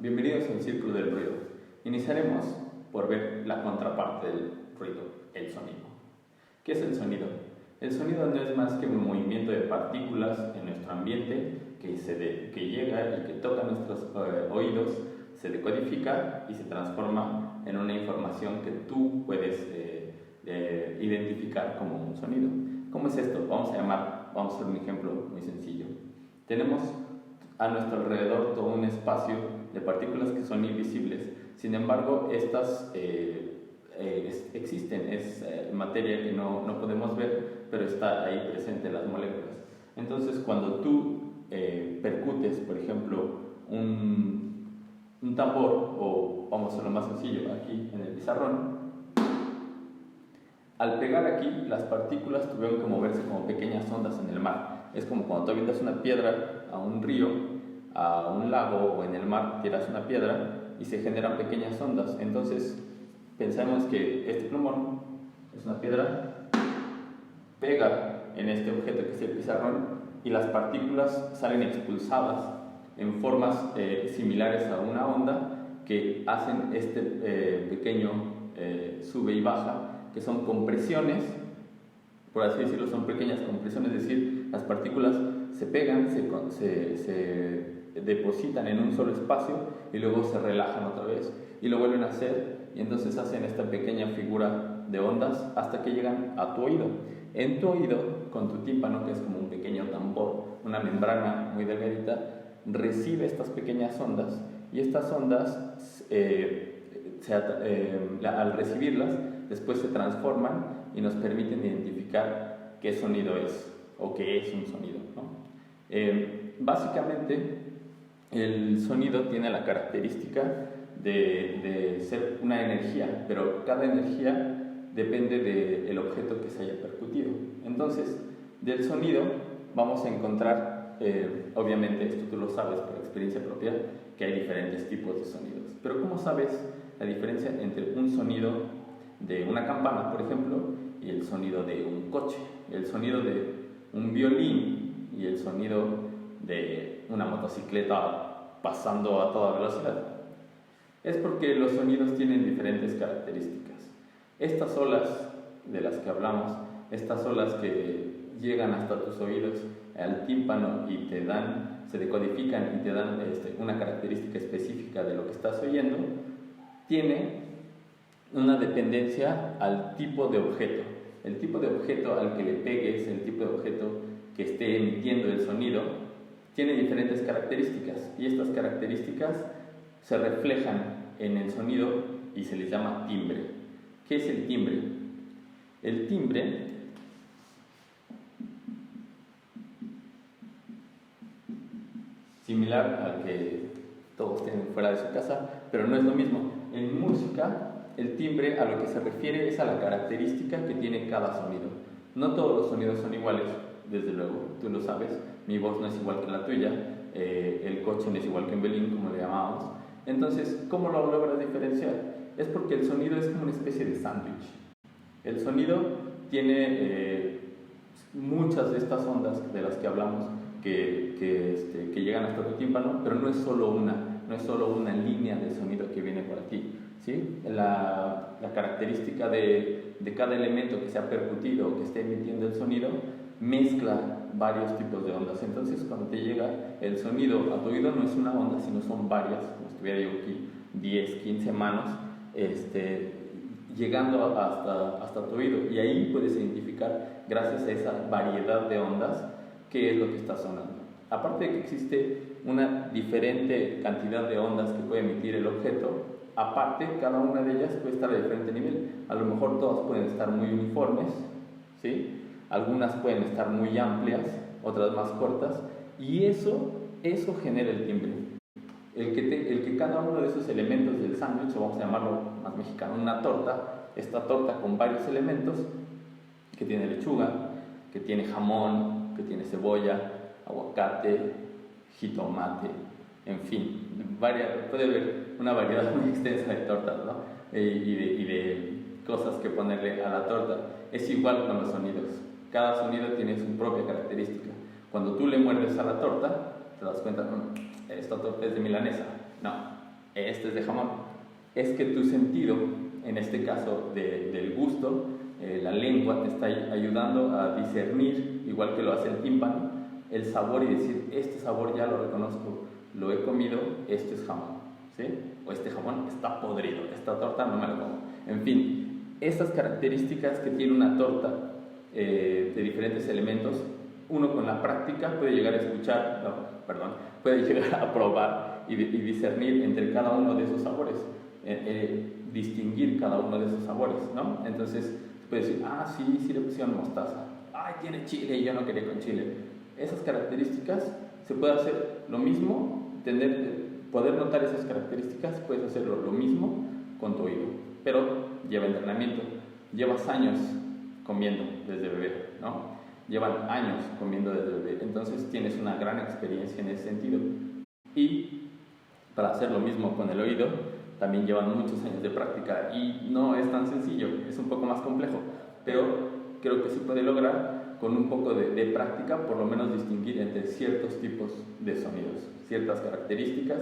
bienvenidos al Círculo del Ruido. Iniciaremos por ver la contraparte del ruido, el sonido. ¿Qué es el sonido? El sonido no es más que un movimiento de partículas en nuestro ambiente que llega y que toca nuestros oídos, se decodifica y se transforma en una información que tú puedes identificar como un sonido. ¿Cómo es esto? Vamos a hacer un ejemplo muy sencillo. Tenemos a nuestro alrededor todo un espacio de partículas que son invisibles. Sin embargo, estas existen, es materia que no podemos ver, pero está ahí presente en las moléculas. Entonces, cuando tú percutes, por ejemplo, un tambor, o vamos a hacerlo más sencillo, aquí en el pizarrón, al pegar aquí, las partículas tuvieron que moverse como pequeñas ondas en el mar. Es como cuando tú avientas una piedra a un río, a un lago o en el mar, tiras una piedra y se generan pequeñas ondas. Entonces, pensamos que este plumón es una piedra, pega en este objeto que es el pizarrón y las partículas salen expulsadas en formas similares a una onda que hacen este pequeño sube y baja, que son compresiones, por así decirlo, son pequeñas compresiones, es decir, las partículas se pegan, se depositan en un solo espacio y luego se relajan otra vez y lo vuelven a hacer y entonces hacen esta pequeña figura de ondas hasta que llegan a tu oído. En tu oído, con tu tímpano, que es como un pequeño tambor, una membrana muy delgadita, recibe estas pequeñas ondas y estas ondas al recibirlas después se transforman y nos permiten identificar qué sonido es o qué es un sonido, ¿no? Básicamente el sonido tiene la característica de ser una energía, pero cada energía depende del objeto que se haya percutido. Entonces, del sonido vamos a encontrar, obviamente esto tú lo sabes por experiencia propia, que hay diferentes tipos de sonidos. Pero ¿cómo sabes la diferencia entre un sonido de una campana, por ejemplo, y el sonido de un coche, el sonido de un violín y el sonido de una motocicleta pasando a toda velocidad? Es porque los sonidos tienen diferentes características. Estas olas de las que hablamos, estas olas que llegan hasta tus oídos, al tímpano y se decodifican y te dan una característica específica de lo que estás oyendo, tiene una dependencia al tipo de objeto. El tipo de objeto al que le pegues, el tipo de objeto que esté emitiendo el sonido, tiene diferentes características y estas características se reflejan en el sonido y se les llama timbre. ¿Qué es el timbre? El timbre similar al que todos tienen fuera de su casa, pero no es lo mismo. En música, el timbre a lo que se refiere es a la característica que tiene cada sonido. No todos los sonidos son iguales, desde luego, tú lo sabes. Mi voz no es igual que la tuya, el coche no es igual que un violín, como le llamamos. Entonces, ¿cómo lo logras diferenciar? Es porque el sonido es como una especie de sándwich. El sonido tiene muchas de estas ondas de las que hablamos que llegan hasta tu tímpano, pero no es solo una línea de sonido que viene por aquí, ¿sí? La característica de cada elemento que se ha percutido o que esté emitiendo el sonido mezcla varios tipos de ondas. Entonces, cuando te llega el sonido a tu oído, no es una onda, sino son varias, como estuviera yo aquí, 10, 15 manos, llegando hasta tu oído, y ahí puedes identificar, gracias a esa variedad de ondas, qué es lo que está sonando. Aparte de que existe una diferente cantidad de ondas que puede emitir el objeto, aparte, cada una de ellas puede estar a diferente nivel. A lo mejor todas pueden estar muy uniformes, ¿sí? Algunas pueden estar muy amplias, otras más cortas, y eso genera el timbre. El que cada uno de esos elementos del sándwich, o vamos a llamarlo más mexicano, una torta, esta torta con varios elementos, que tiene lechuga, que tiene jamón, que tiene cebolla, aguacate, jitomate, en fin, puede haber una variedad muy extensa de tortas, ¿no? y de cosas que ponerle a la torta. Es igual con los sonidos. Cada sonido tiene su propia característica. Cuando tú le muerdes a la torta, te das cuenta, esta torta es de milanesa. No, este es de jamón. Es que tu sentido, en este caso del gusto, la lengua te está ayudando a discernir, igual que lo hace el tímpano, el sabor y decir, este sabor ya lo reconozco, lo he comido, esto es jamón, ¿sí? O este jamón está podrido, esta torta no me la como. En fin, estas características que tiene una torta de diferentes elementos, uno con la práctica puede llegar a escuchar, puede llegar a probar y discernir entre cada uno de esos sabores, distinguir cada uno de esos sabores, ¿no? Entonces, puedes decir, sí le pusieron mostaza, tiene chile y yo no quería con chile. Esas características, se puede hacer lo mismo, poder notar esas características, puedes hacerlo lo mismo con tu oído, pero lleva entrenamiento. Llevas años comiendo desde bebé, ¿no? Llevan años comiendo desde bebé, entonces tienes una gran experiencia en ese sentido. Y para hacer lo mismo con el oído, también llevan muchos años de práctica y no es tan sencillo, es un poco más complejo, pero creo que se puede lograr con un poco de práctica, por lo menos distinguir entre ciertos tipos de sonidos, ciertas características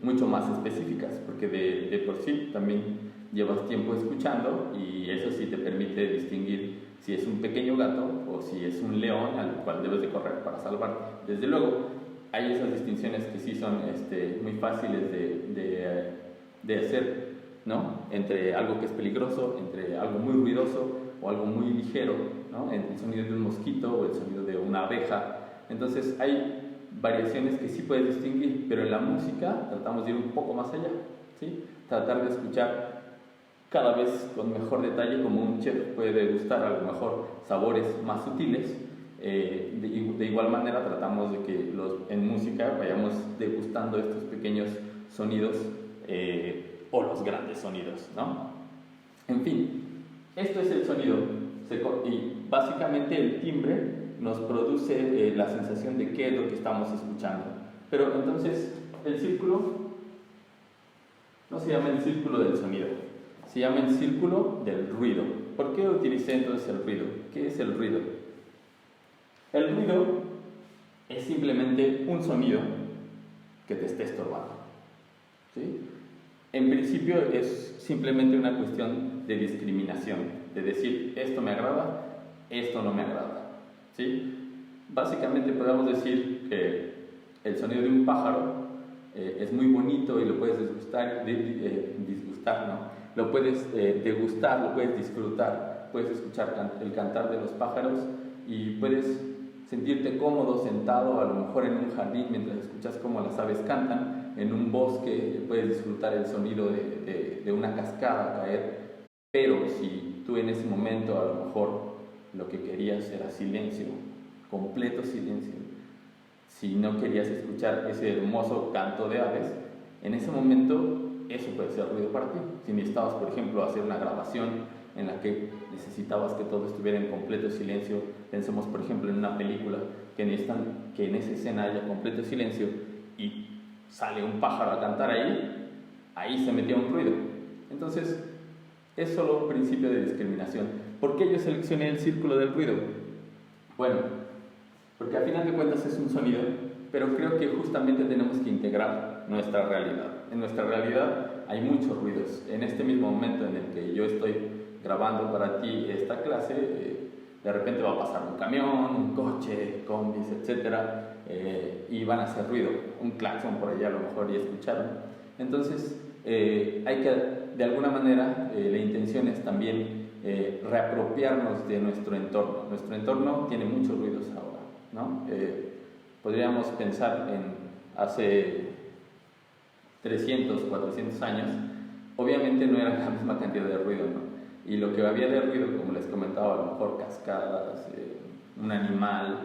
mucho más específicas, porque de por sí también llevas tiempo escuchando y eso sí te permite distinguir si es un pequeño gato o si es un león al cual debes de correr para salvarte. Desde luego, hay esas distinciones que sí son muy fáciles de hacer, ¿no? Entre algo que es peligroso, entre algo muy ruidoso o algo muy ligero, ¿no? El sonido de un mosquito o el sonido de una abeja. Entonces hay variaciones que sí puedes distinguir, pero en la música tratamos de ir un poco más allá, ¿sí? Tratar de escuchar cada vez con mejor detalle, como un chef puede degustar a lo mejor sabores más sutiles. De igual manera tratamos de que en música vayamos degustando estos pequeños sonidos o los grandes sonidos, ¿no? En fin, esto es el sonido y básicamente el timbre nos produce la sensación de qué es lo que estamos escuchando. Pero entonces el círculo no se llama el círculo del sonido, se llama el círculo del ruido. ¿Por qué utilicé entonces el ruido? ¿Qué es el ruido? El ruido es simplemente un sonido que te esté estorbando, ¿sí? En principio es simplemente una cuestión de discriminación, de decir esto me agrada, esto no me agrada, ¿sí? Básicamente podemos decir que el sonido de un pájaro es muy bonito y lo puedes disgustar, ¿no? Lo puedes degustar, lo puedes disfrutar, puedes escuchar el cantar de los pájaros y puedes sentirte cómodo sentado a lo mejor en un jardín mientras escuchas cómo las aves cantan, en un bosque puedes disfrutar el sonido de una cascada caer, pero si tú en ese momento a lo mejor lo que querías era silencio, completo silencio, si no querías escuchar ese hermoso canto de aves, en ese momento eso puede ser ruido para ti. Si necesitabas, por ejemplo, hacer una grabación en la que necesitabas que todo estuviera en completo silencio, pensemos por ejemplo en una película que necesitan que en esa escena haya completo silencio y sale un pájaro a cantar ahí se metía un ruido. Entonces es solo un principio de discriminación. ¿Por qué yo seleccioné el círculo del ruido? Bueno, porque al final de cuentas es un sonido, pero creo que justamente tenemos que integrar nuestra realidad. En nuestra realidad hay muchos ruidos. En este mismo momento en el que yo estoy grabando para ti esta clase, de repente va a pasar un camión, un coche, combis, etcétera, y van a hacer ruido, un claxon por allá a lo mejor ya escucharon. Entonces hay que, de alguna manera, la intención es también reapropiarnos de nuestro entorno. Nuestro entorno tiene muchos ruidos ahora, ¿no? Podríamos pensar en hace 300, 400 años, obviamente no era la misma cantidad de ruido, ¿no? Y lo que había de ruido, como les comentaba, a lo mejor cascadas, un animal,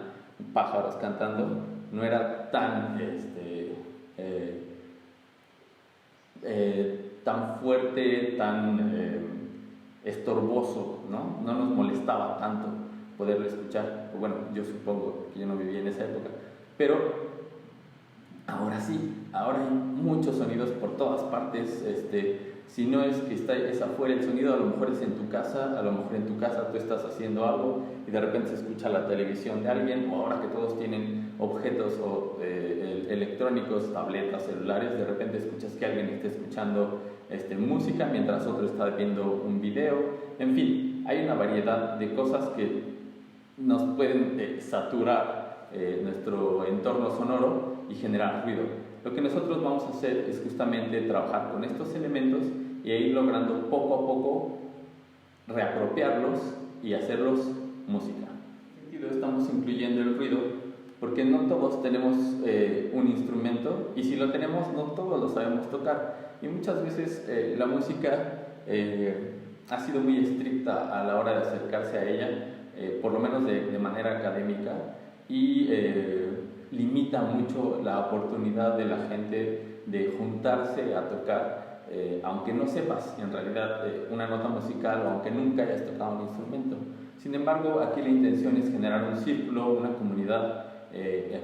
pájaros cantando, no era tan tan fuerte, tan estorboso, ¿no? No nos molestaba tanto poderlo escuchar. Bueno, yo supongo que yo no vivía en esa época, pero ahora sí, ahora hay muchos sonidos por todas partes. si no es que es afuera el sonido, a lo mejor es en tu casa, a lo mejor en tu casa tú estás haciendo algo y de repente se escucha la televisión de alguien, o ahora que todos tienen objetos electrónicos, tabletas, celulares, de repente escuchas que alguien está escuchando música mientras otro está viendo un video. En fin, hay una variedad de cosas que nos pueden saturar nuestro entorno sonoro y generar ruido. Lo que nosotros vamos a hacer es justamente trabajar con estos elementos y ir logrando poco a poco reapropiarlos y hacerlos música. En ese sentido estamos incluyendo el ruido porque no todos tenemos un instrumento, y si lo tenemos no todos lo sabemos tocar, y muchas veces la música ha sido muy estricta a la hora de acercarse a ella, por lo menos de manera académica, y limita mucho la oportunidad de la gente de juntarse a tocar, aunque no sepas en realidad una nota musical o aunque nunca hayas tocado un instrumento. Sin embargo, aquí la intención es generar un círculo, una comunidad,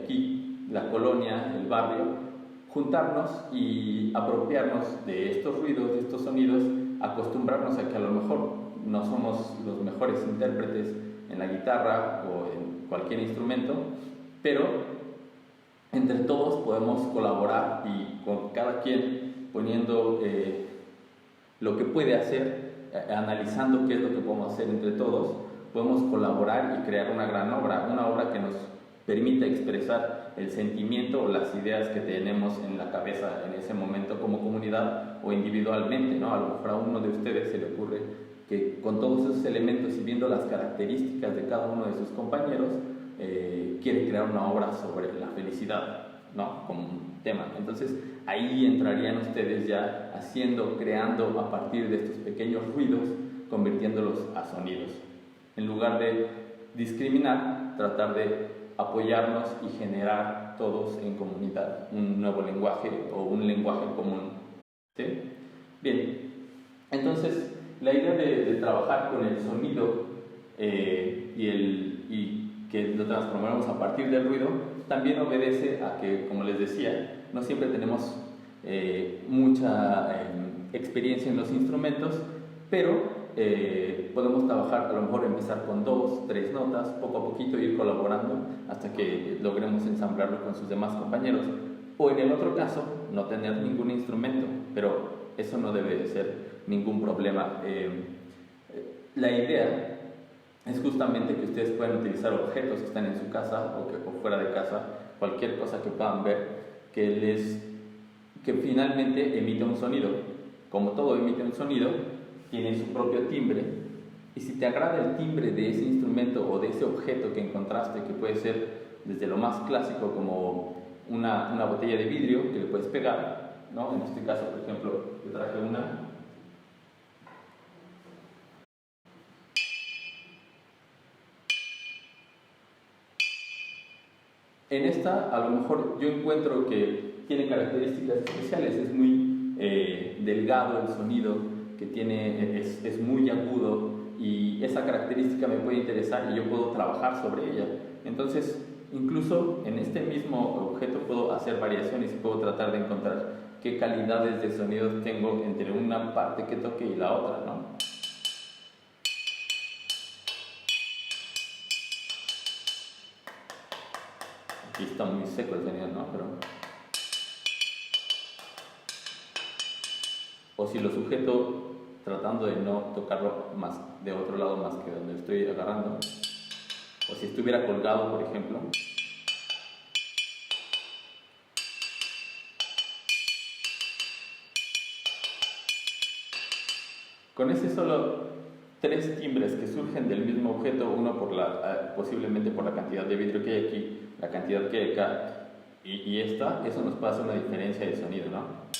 aquí la colonia, el barrio, juntarnos y apropiarnos de estos ruidos, de estos sonidos, acostumbrarnos a que a lo mejor no somos los mejores intérpretes en la guitarra o en cualquier instrumento, pero entre todos podemos colaborar y con cada quien poniendo lo que puede hacer, analizando qué es lo que podemos hacer entre todos, podemos colaborar y crear una gran obra, una obra que nos permita expresar el sentimiento o las ideas que tenemos en la cabeza en ese momento como comunidad o individualmente, ¿no? A lo mejor a uno de ustedes se le ocurre que con todos esos elementos y viendo las características de cada uno de sus compañeros, quiere crear una obra sobre la felicidad, ¿no? Como un tema. Entonces ahí entrarían ustedes ya creando a partir de estos pequeños ruidos, convirtiéndolos a sonidos. En lugar de discriminar, tratar de apoyarnos y generar todos en comunidad un nuevo lenguaje o un lenguaje común. ¿Sí? Bien, entonces la idea de trabajar con el sonido y que lo transformamos a partir del ruido también obedece a que, como les decía, no siempre tenemos mucha experiencia en los instrumentos, pero podemos trabajar, a lo mejor empezar con 2, 3 notas, poco a poquito ir colaborando hasta que logremos ensamblarlo con sus demás compañeros, o en el otro caso no tener ningún instrumento, pero eso no debe de ser ningún problema. La idea es justamente que ustedes puedan utilizar objetos que están en su casa o fuera de casa, cualquier cosa que puedan ver que finalmente emite un sonido. Como todo emite un sonido, tiene su propio timbre, y si te agrada el timbre de ese instrumento o de ese objeto que encontraste, que puede ser desde lo más clásico como una botella de vidrio que le puedes pegar, ¿no? En este caso, por ejemplo, yo traje una. En esta, a lo mejor yo encuentro que tiene características especiales, es muy delgado el sonido que tiene, es muy agudo, y esa característica me puede interesar y yo puedo trabajar sobre ella. Entonces, incluso en este mismo objeto puedo hacer variaciones y puedo tratar de encontrar qué calidades de sonidos tengo entre una parte que toque y la otra, ¿no? Aquí está muy seco el sonido, ¿no? O si lo sujeto tratando de no tocarlo más de otro lado más que donde estoy agarrando, o si estuviera colgado, por ejemplo. Con ese solo 3 timbres que surgen del mismo objeto, uno posiblemente por la cantidad de vidrio que hay aquí, la cantidad que hay acá y esta, eso nos puede hacer una diferencia de sonido, ¿no?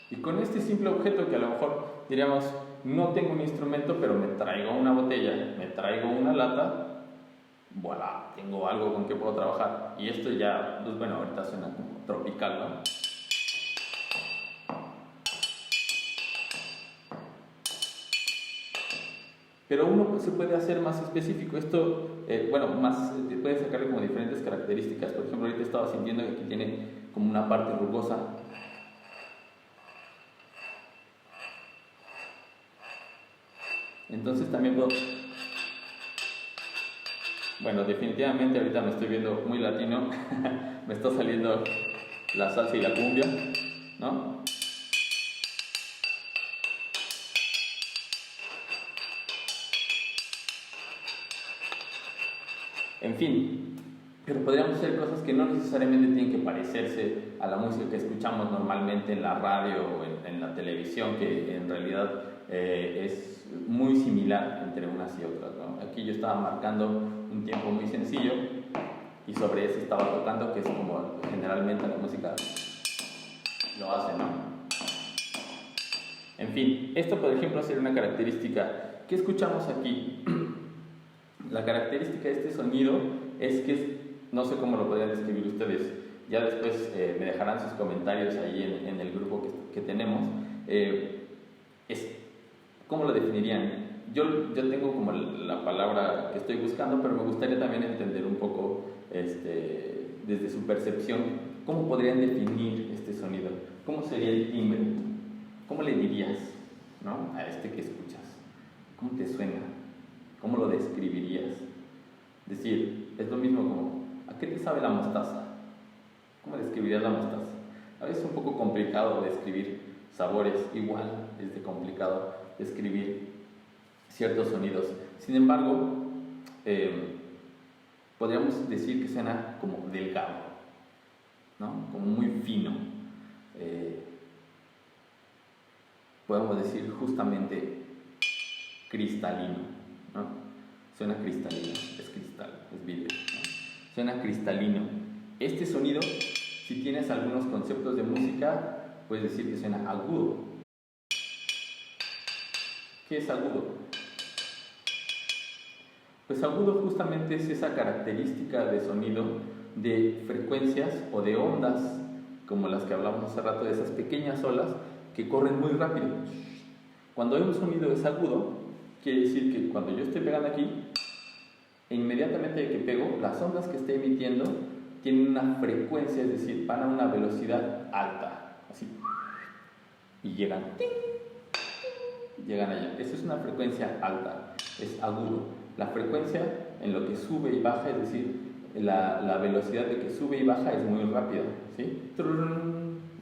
Y con este simple objeto que a lo mejor diríamos, no tengo un instrumento, pero me traigo una botella, me traigo una lata, voilà, tengo algo con que puedo trabajar. Y esto ya, pues bueno, ahorita suena como tropical, ¿no? Pero uno se puede hacer más específico. Esto, puede sacarle como diferentes características. Por ejemplo, ahorita estaba sintiendo que aquí tiene como una parte rugosa. Entonces también puedo... Bueno, definitivamente ahorita me estoy viendo muy latino. Me está saliendo la salsa y la cumbia, ¿no? En fin, pero podríamos hacer cosas que no necesariamente tienen que parecerse a la música que escuchamos normalmente en la radio o en la televisión, que en realidad es muy similar entre unas y otras, ¿no? Aquí yo estaba marcando un tiempo muy sencillo y sobre eso estaba tocando, que es como generalmente la música lo hace, ¿no? En fin, esto por ejemplo sería una característica. ¿Qué escuchamos aquí? La característica de este sonido es que no sé cómo lo podrían describir ustedes, ya después me dejarán sus comentarios ahí en el grupo que tenemos. ¿Cómo lo definirían? Yo tengo como la palabra que estoy buscando, pero me gustaría también entender un poco desde su percepción, ¿cómo podrían definir este sonido? ¿Cómo sería el timbre? ¿Cómo le dirías, ¿no?, a este que escuchas? ¿Cómo te suena? ¿Cómo lo describirías? Es decir, es lo mismo como, ¿a qué te sabe la mostaza? ¿Cómo describirías la mostaza? A veces es un poco complicado describir sabores, igual es complicado describir ciertos sonidos. Sin embargo, podríamos decir que suena como delgado, ¿no?, como muy fino. Podemos decir justamente cristalino, ¿no? Suena cristalino, es cristal, es vidrio, ¿no? Suena cristalino. Este sonido, si tienes algunos conceptos de música, puedes decir que suena agudo. ¿Qué es agudo? Pues agudo justamente es esa característica de sonido de frecuencias o de ondas, como las que hablamos hace rato, de esas pequeñas olas que corren muy rápido. Cuando un sonido es agudo, quiere decir que cuando yo estoy pegando aquí, inmediatamente que pego, las ondas que estoy emitiendo tienen una frecuencia, es decir, van a una velocidad alta, así, y llegan allá. Esa es una frecuencia alta, es agudo. La frecuencia en lo que sube y baja, es decir, la velocidad de que sube y baja es muy rápida, ¿sí?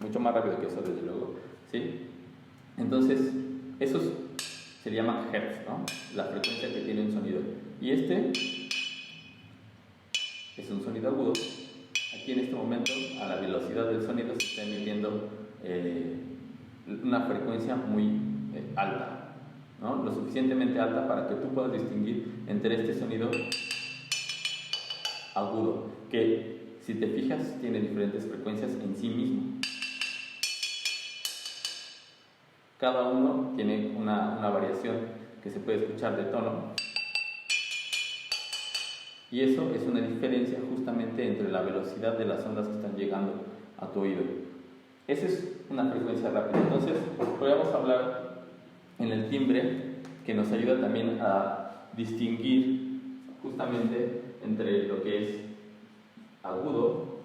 Mucho más rápido que eso, desde luego, ¿sí? Entonces, esos se llaman hertz, ¿no?, la frecuencia que tiene un sonido. Y este es un sonido agudo. Aquí en este momento, a la velocidad del sonido se está emitiendo una frecuencia muy alta, ¿no?, lo suficientemente alta para que tú puedas distinguir entre este sonido agudo, que si te fijas tiene diferentes frecuencias en sí mismo. Cada uno tiene una variación que se puede escuchar de tono, y eso es una diferencia justamente entre la velocidad de las ondas que están llegando a tu oído. Esa es una frecuencia rápida. Entonces, podríamos hablar en el timbre, que nos ayuda también a distinguir justamente entre lo que es agudo,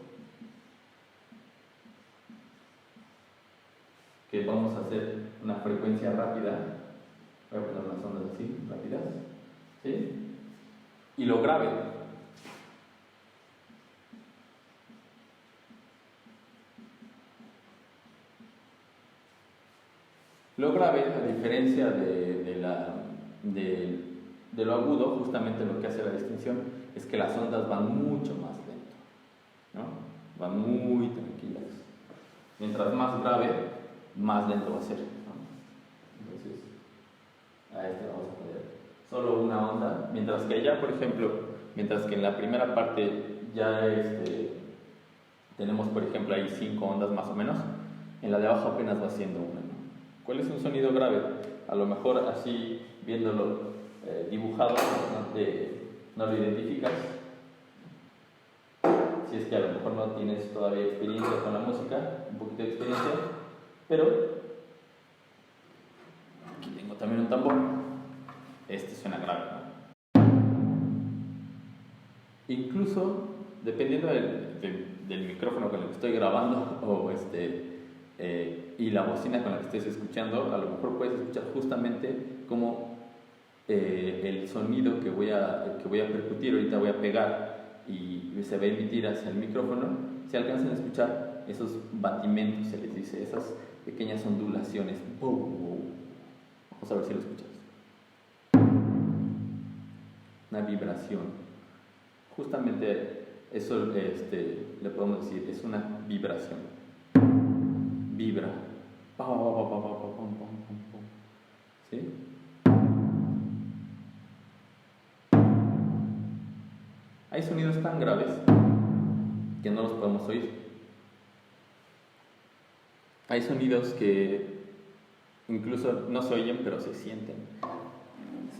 que vamos a hacer una frecuencia rápida, voy a poner unas ondas así, rápidas, ¿sí?, y lo grave. Lo grave, a diferencia de lo agudo, justamente lo que hace la distinción es que las ondas van mucho más lento, ¿no?, van muy tranquilas. Mientras más grave, más lento va a ser, ¿no? Entonces, a este vamos a poner solo una onda, mientras que allá, por ejemplo, mientras que en la primera parte ya tenemos, por ejemplo, ahí 5 ondas más o menos, en la de abajo apenas va siendo una, ¿no? ¿Cuál es un sonido grave? A lo mejor así, viéndolo dibujado, no lo identificas, si es que a lo mejor no tienes todavía experiencia con la música, un poquito de experiencia, pero aquí tengo también un tambor. Este es suena grave, ¿no? Incluso, dependiendo del micrófono con el que estoy grabando y la bocina con la que estés escuchando, a lo mejor puedes escuchar justamente cómo el sonido que voy a percutir, ahorita voy a pegar y se va a emitir hacia el micrófono, se alcanzan a escuchar esos batimentos, se les dice, esas pequeñas ondulaciones. Vamos a ver si lo escuchas. Una vibración. Justamente eso le podemos decir, es una vibración. Vibra. ¿Sí? Hay sonidos tan graves que no los podemos oír. Hay sonidos que incluso no se oyen, pero se sienten.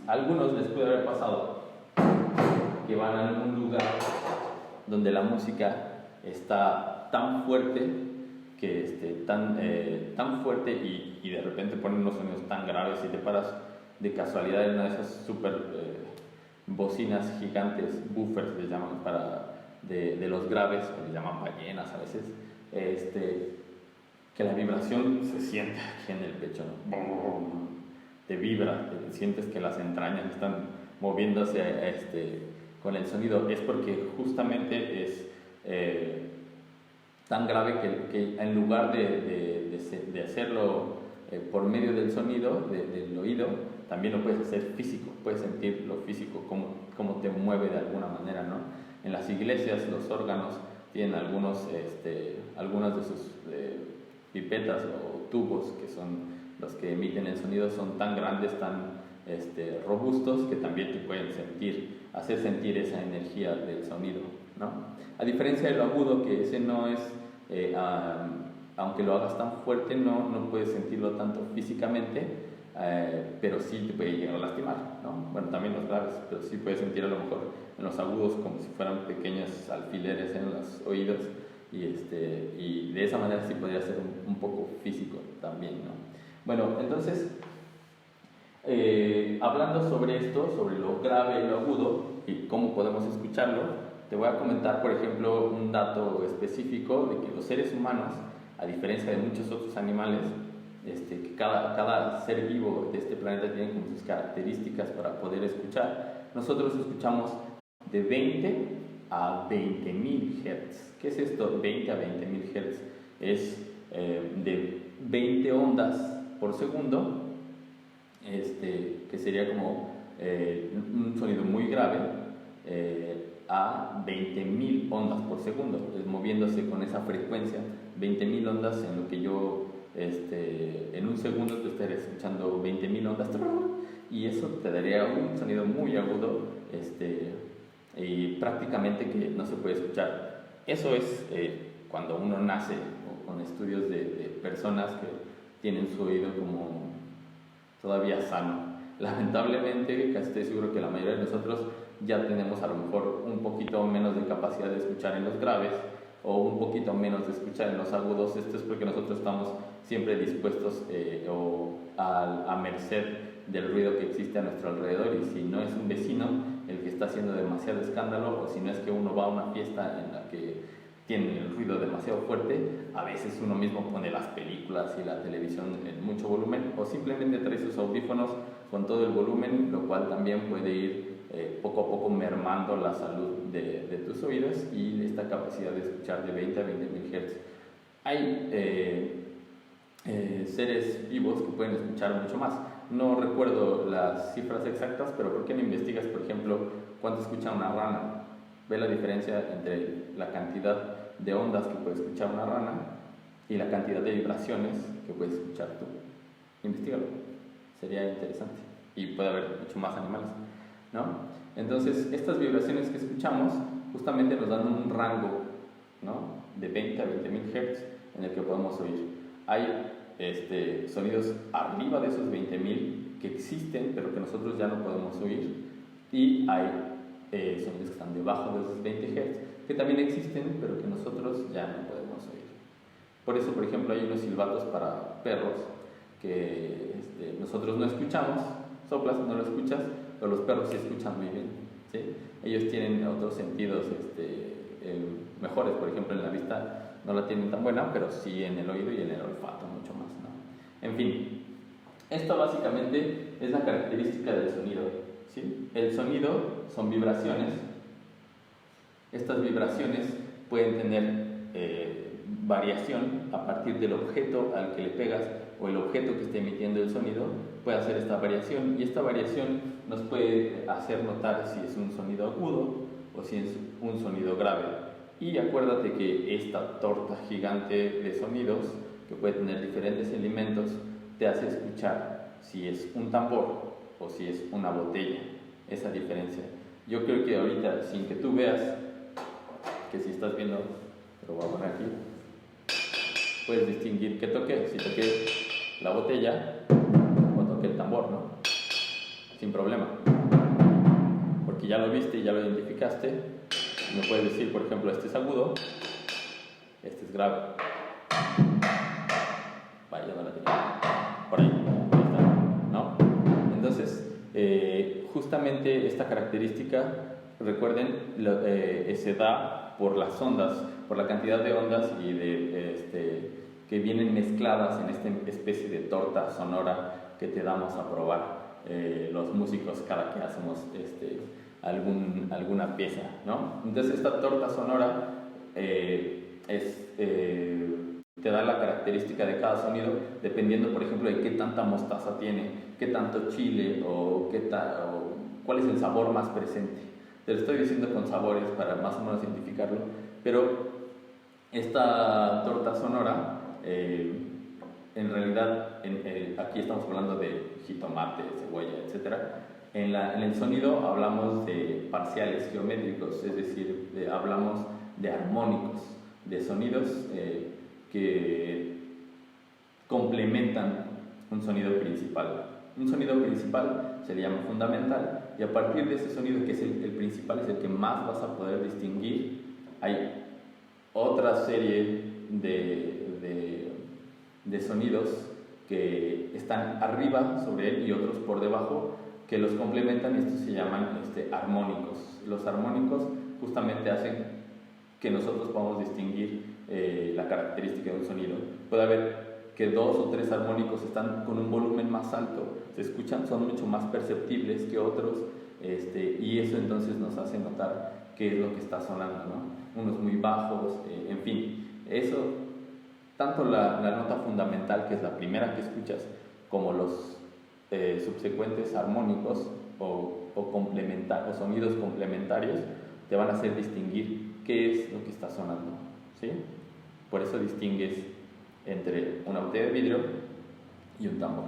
A algunos les puede haber pasado que van a algún lugar donde la música está tan fuerte que tan fuerte y de repente ponen unos sonidos tan graves y te paras de casualidad en una de esas super bocinas gigantes, buffers les llaman de los graves, o les llaman ballenas a veces, que la vibración se siente aquí en el pecho, ¿no? Te vibra, sientes que las entrañas están moviéndose con el sonido. Es porque justamente es tan grave que en lugar de hacerlo por medio del sonido, del oído, también lo puedes hacer físico, puedes sentir lo físico, cómo te mueve de alguna manera, ¿no? En las iglesias los órganos tienen algunas de sus pipetas o tubos que son los que emiten el sonido, son tan grandes, tan robustos, que también te pueden hacer sentir esa energía del sonido, ¿no? A diferencia de lo agudo, que ese no es, aunque lo hagas tan fuerte, no puedes sentirlo tanto físicamente, pero sí te puede llegar a lastimar, ¿no? Bueno, también los graves, pero sí puedes sentir a lo mejor en los agudos como si fueran pequeños alfileres en los oídos, y de esa manera sí podría ser un poco físico también, ¿no? Bueno, entonces, hablando sobre esto, sobre lo grave y lo agudo y cómo podemos escucharlo, te voy a comentar, por ejemplo, un dato específico de que los seres humanos, a diferencia de muchos otros animales, que cada ser vivo de este planeta tiene como sus características para poder escuchar. Nosotros escuchamos de 20 a 20.000 Hz. ¿Qué es esto? 20 a 20.000 Hz. Es de 20 ondas por segundo, que sería como un sonido muy grave, a 20.000 ondas por segundo, moviéndose con esa frecuencia, 20.000 ondas, en lo que yo en un segundo te estaré escuchando 20.000 ondas, y eso te daría un sonido muy agudo, y prácticamente que no se puede escuchar. Eso es cuando uno nace, o con estudios de personas que tienen su oído como todavía sano. Lamentablemente, casi estoy seguro que la mayoría de nosotros ya tenemos a lo mejor un poquito menos de capacidad de escuchar en los graves, o un poquito menos de escuchar en los agudos. Esto es porque nosotros estamos siempre dispuestos a merced del ruido que existe a nuestro alrededor, y si no es un vecino el que está haciendo demasiado escándalo, o si no es que uno va a una fiesta en la que tienen el ruido demasiado fuerte, a veces uno mismo pone las películas y la televisión en mucho volumen, o simplemente trae sus audífonos con todo el volumen, lo cual también puede ir poco a poco mermando la salud de tus oídos y esta capacidad de escuchar de 20 a 20.000 Hz. Hay seres vivos que pueden escuchar mucho más. No recuerdo las cifras exactas, pero ¿por qué no investigas, por ejemplo, cuánto escucha una rana? Ve la diferencia entre la cantidad de ondas que puede escuchar una rana y la cantidad de vibraciones que puedes escuchar tú. Investígalo, sería interesante, y puede haber mucho más animales, ¿no? Entonces, estas vibraciones que escuchamos justamente nos dan un rango, ¿no?, de 20 a 20.000 Hz en el que podemos oír. Hay sonidos arriba de esos 20.000 que existen, pero que nosotros ya no podemos oír, y hay sonidos que están debajo de esos 20 Hz que también existen, pero que nosotros ya no podemos oír. Por eso, por ejemplo, hay unos silbatos para perros que nosotros no escuchamos, soplas, no lo escuchas, pero los perros sí escuchan muy bien, ¿sí? Ellos tienen otros sentidos mejores, por ejemplo, en la vista no la tienen tan buena, pero sí en el oído y en el olfato mucho más, ¿no? En fin, esto básicamente es la característica del sonido, ¿sí? El sonido son vibraciones. Estas vibraciones pueden tener variación a partir del objeto al que le pegas o el objeto que esté emitiendo el sonido puede hacer esta variación, y esta variación nos puede hacer notar si es un sonido agudo o si es un sonido grave. Y acuérdate que esta torta gigante de sonidos, que puede tener diferentes elementos, te hace escuchar si es un tambor o si es una botella, esa diferencia. Yo creo que ahorita, sin que tú veas, que si estás viendo, lo voy a poner aquí, puedes distinguir qué toqué, si toqué la botella o toqué el tambor, ¿no? Sin problema, porque ya lo viste y ya lo identificaste. Me puedes decir, por ejemplo, este es agudo, este es grave. Vaya, no la tenía. Por ahí está, ¿no? Entonces, justamente esta característica, recuerden, se da por las ondas, por la cantidad de ondas y que vienen mezcladas en esta especie de torta sonora que te damos a probar los músicos cada que hacemos alguna pieza, ¿no? Entonces esta torta sonora te da la característica de cada sonido dependiendo, por ejemplo, de qué tanta mostaza tiene, qué tanto chile o cuál es el sabor más presente. Te lo estoy diciendo con sabores para más o menos identificarlo, pero esta torta sonora, en realidad, aquí estamos hablando de jitomate, cebolla, etc. En el sonido hablamos de parciales geométricos, es decir, hablamos de armónicos, de sonidos que complementan un sonido principal. Un sonido principal se le llama fundamental, y a partir de ese sonido, que es el principal, es el que más vas a poder distinguir. Hay otra serie de sonidos que están arriba sobre él y otros por debajo que los complementan, y estos se llaman armónicos. Los armónicos justamente hacen que nosotros podamos distinguir la característica de un sonido. Puede haber que 2 o 3 armónicos están con un volumen más alto, se escuchan, son mucho más perceptibles que otros, y eso entonces nos hace notar qué es lo que está sonando, ¿no? Unos muy bajos, en fin, eso, tanto la nota fundamental, que es la primera que escuchas, como los subsecuentes armónicos o sonidos complementarios, te van a hacer distinguir qué es lo que está sonando, ¿sí? Por eso distingues entre una botella de vidrio y un tambor.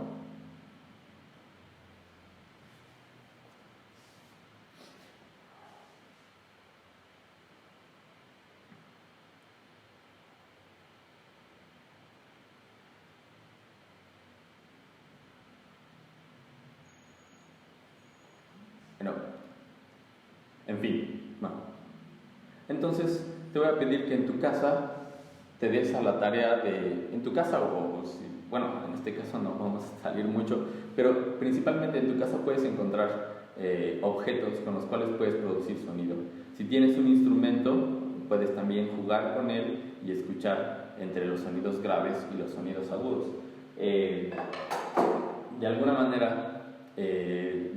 Bueno, en fin, no. Entonces te voy a pedir que en tu casa te des a la tarea en tu casa bueno, en este caso no vamos a salir mucho, pero principalmente en tu casa puedes encontrar objetos con los cuales puedes producir sonido. Si tienes un instrumento, puedes también jugar con él y escuchar entre los sonidos graves y los sonidos agudos. De alguna manera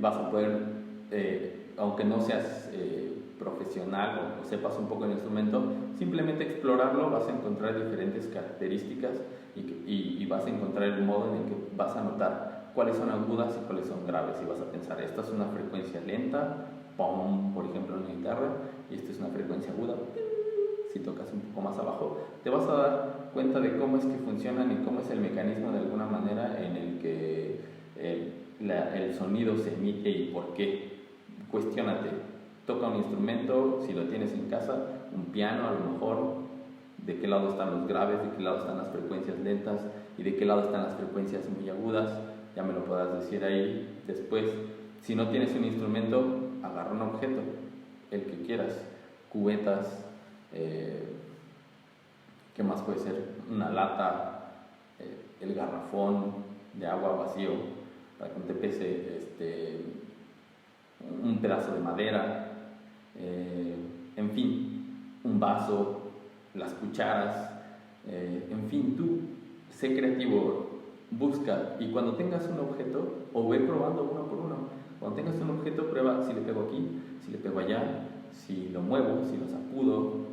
vas a poder, aunque no seas profesional o sepas un poco el instrumento, simplemente explorarlo, vas a encontrar diferentes características y vas a encontrar el modo en el que vas a notar cuáles son agudas y cuáles son graves, y vas a pensar, esta es una frecuencia lenta, pom, por ejemplo, en la guitarra, y esta es una frecuencia aguda. Si tocas un poco más abajo, te vas a dar cuenta de cómo es que funcionan y cómo es el mecanismo de alguna manera en el que el sonido se emite y por qué. Cuestiónate, toca un instrumento, si lo tienes en casa, un piano a lo mejor, de qué lado están los graves, de qué lado están las frecuencias lentas y de qué lado están las frecuencias muy agudas, ya me lo podrás decir ahí después. Si no tienes un instrumento, agarra un objeto, el que quieras, cubetas, ¿qué más puede ser? Una lata, el garrafón de agua vacío, para que no te pese, un pedazo de madera, en fin, un vaso, las cucharas, en fin, tú sé creativo, busca, y cuando tengas un objeto, o ve probando uno por uno. Cuando tengas un objeto, prueba si le pego aquí, si le pego allá, si lo muevo, si lo sacudo,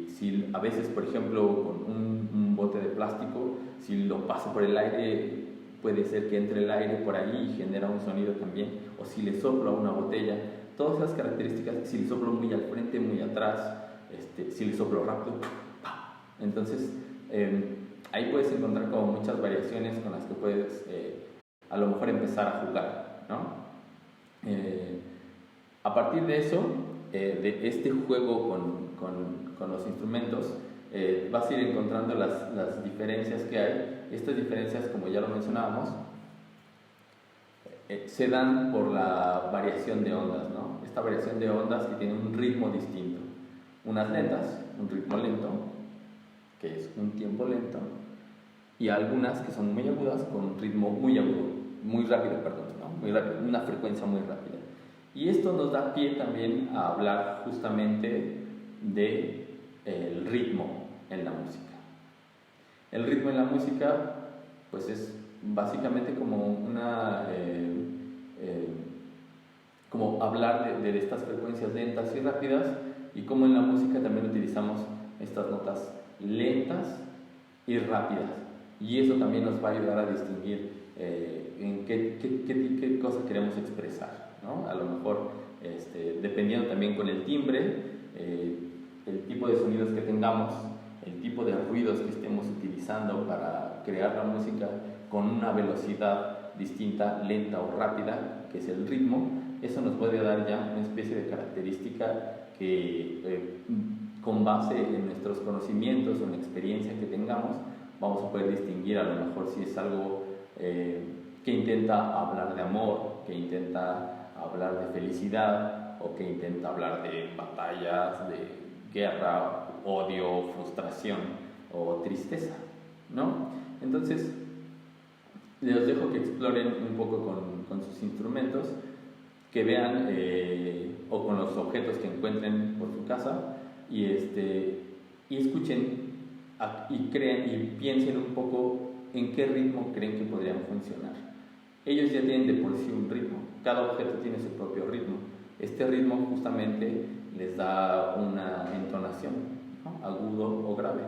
si a veces, por ejemplo, con un bote de plástico, si lo paso por el aire, puede ser que entre el aire por ahí y genera un sonido también, o si le soplo a una botella, todas esas características, si le soplo muy al frente, muy atrás, si le soplo rápido, entonces ahí puedes encontrar como muchas variaciones con las que puedes a lo mejor empezar a jugar, ¿no? A partir de eso, de este juego con los instrumentos, vas a ir encontrando las diferencias que hay. Estas diferencias, como ya lo mencionábamos, se dan por la variación de ondas, ¿no? Esta variación de ondas que tiene un ritmo distinto. Unas lentas, un ritmo lento, que es un tiempo lento, y algunas que son muy agudas con un ritmo muy agudo, muy rápido, perdón, ¿no? Muy rápido, una frecuencia muy rápida. Y esto nos da pie también a hablar justamente del ritmo en la música. El ritmo en la música, pues es básicamente como como hablar de estas frecuencias lentas y rápidas, y como en la música también utilizamos estas notas lentas y rápidas, y eso también nos va a ayudar a distinguir en qué cosa queremos expresar, ¿no? A lo mejor dependiendo también con el timbre, el tipo de sonidos que tengamos, el tipo de ruidos que estemos utilizando para crear la música con una velocidad distinta, lenta o rápida, que es el ritmo, eso nos puede dar ya una especie de característica que con base en nuestros conocimientos o en la experiencia que tengamos, vamos a poder distinguir a lo mejor si es algo que intenta hablar de amor, que intenta hablar de felicidad, o que intenta hablar de batallas, de guerra, odio, frustración o tristeza, ¿no? Entonces, les dejo que exploren un poco con sus instrumentos, que vean o con los objetos que encuentren por su casa, y escuchen y creen y piensen un poco en qué ritmo creen que podrían funcionar. Ellos ya tienen de por sí un ritmo, cada objeto tiene su propio ritmo. Este ritmo justamente les da una entonación, ¿no? Agudo o grave.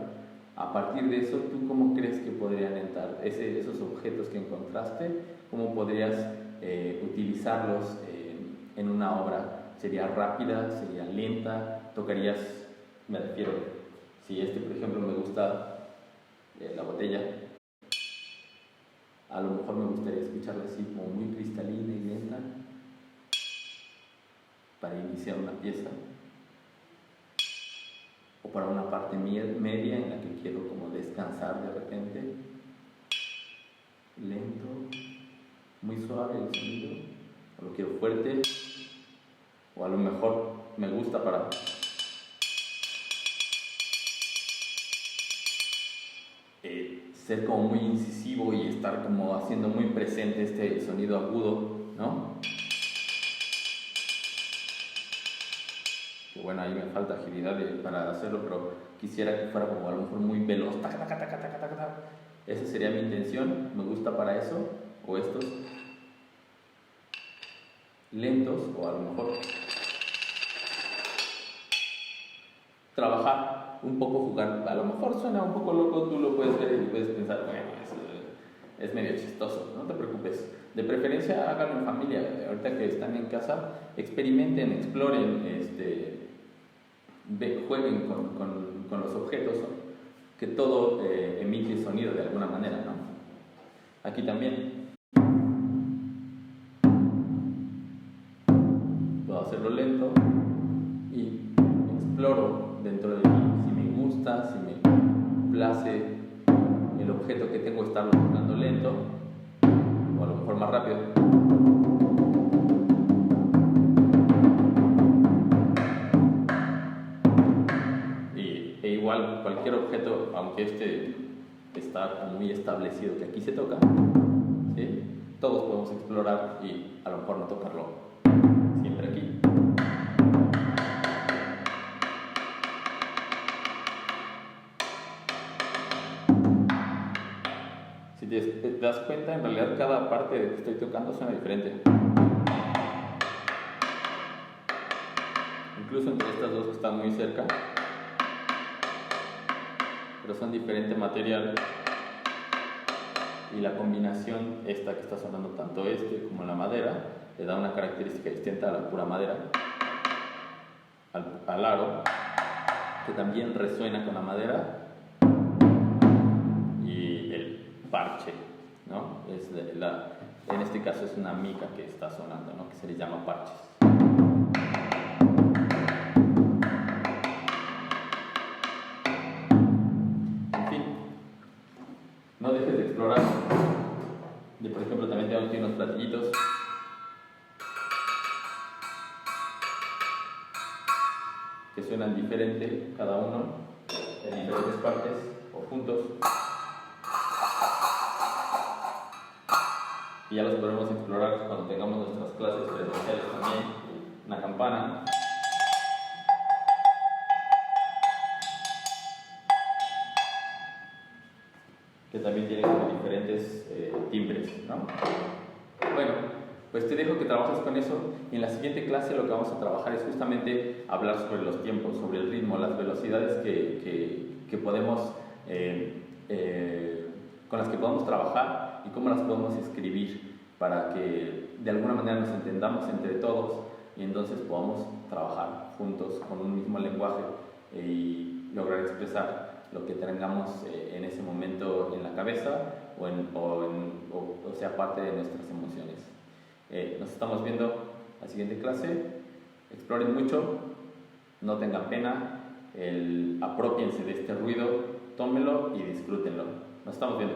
A partir de eso, ¿tú cómo crees que podrían entrar esos objetos que encontraste? ¿Cómo podrías utilizarlos en una obra? ¿Sería rápida? ¿Sería lenta? ¿Tocarías, me refiero, si por ejemplo me gusta la botella, a lo mejor me gustaría escucharla así como muy cristalina y lenta para iniciar una pieza, o para una parte media en la que quiero como descansar de repente, lento, muy suave el sonido, o lo quiero fuerte, o a lo mejor me gusta para ser como muy incisivo y estar como haciendo muy presente este sonido agudo, ¿no? Que bueno, ahí me falta agilidad para hacerlo, pero quisiera que fuera como a lo mejor muy veloz, taca, taca, taca, taca, taca, taca. Esa sería mi intención, me gusta para eso, o estos lentos, o a lo mejor trabajar un poco, jugar, a lo mejor suena un poco loco, tú lo puedes ver y puedes pensar, bueno, es medio chistoso, no te preocupes, de preferencia háganlo en familia, ahorita que están en casa, experimenten, exploren, jueguen con los objetos, que todo emite sonido de alguna manera, ¿no? Aquí también puedo hacerlo lento y exploro dentro de mí, si me gusta, si me place el objeto que tengo, estarlo tocando lento, o a lo mejor más rápido. E igual cualquier objeto, aunque está muy establecido que aquí se toca, ¿sí? Todos podemos explorar y a lo mejor no tocarlo siempre aquí. Si te das cuenta, en realidad cada parte que estoy tocando suena diferente. Incluso entre estas dos que están muy cerca, pero son diferente material, y la combinación esta que está sonando tanto como la madera le da una característica distinta a la pura madera, al aro, que también resuena con la madera, y el parche, ¿no? En este caso es una mica que está sonando, ¿no? Que se le llama parches. No dejes de explorar. Yo, por ejemplo, también tengo aquí unos platillitos que suenan diferente cada uno en diferentes partes o juntos, y ya los podremos explorar cuando tengamos nuestras clases presenciales también. Una campana, que también tiene como diferentes timbres, ¿no? Bueno, pues te dejo que trabajes con eso, y en la siguiente clase lo que vamos a trabajar es justamente hablar sobre los tiempos, sobre el ritmo, las velocidades que podemos, con las que podemos trabajar y cómo las podemos escribir para que de alguna manera nos entendamos entre todos y entonces podamos trabajar juntos con un mismo lenguaje y lograr expresar lo que tengamos en ese momento en la cabeza o sea parte de nuestras emociones. Nos estamos viendo la siguiente clase. Exploren mucho, no tengan pena, apropiense de este ruido, tómenlo y disfrútenlo. Nos estamos viendo.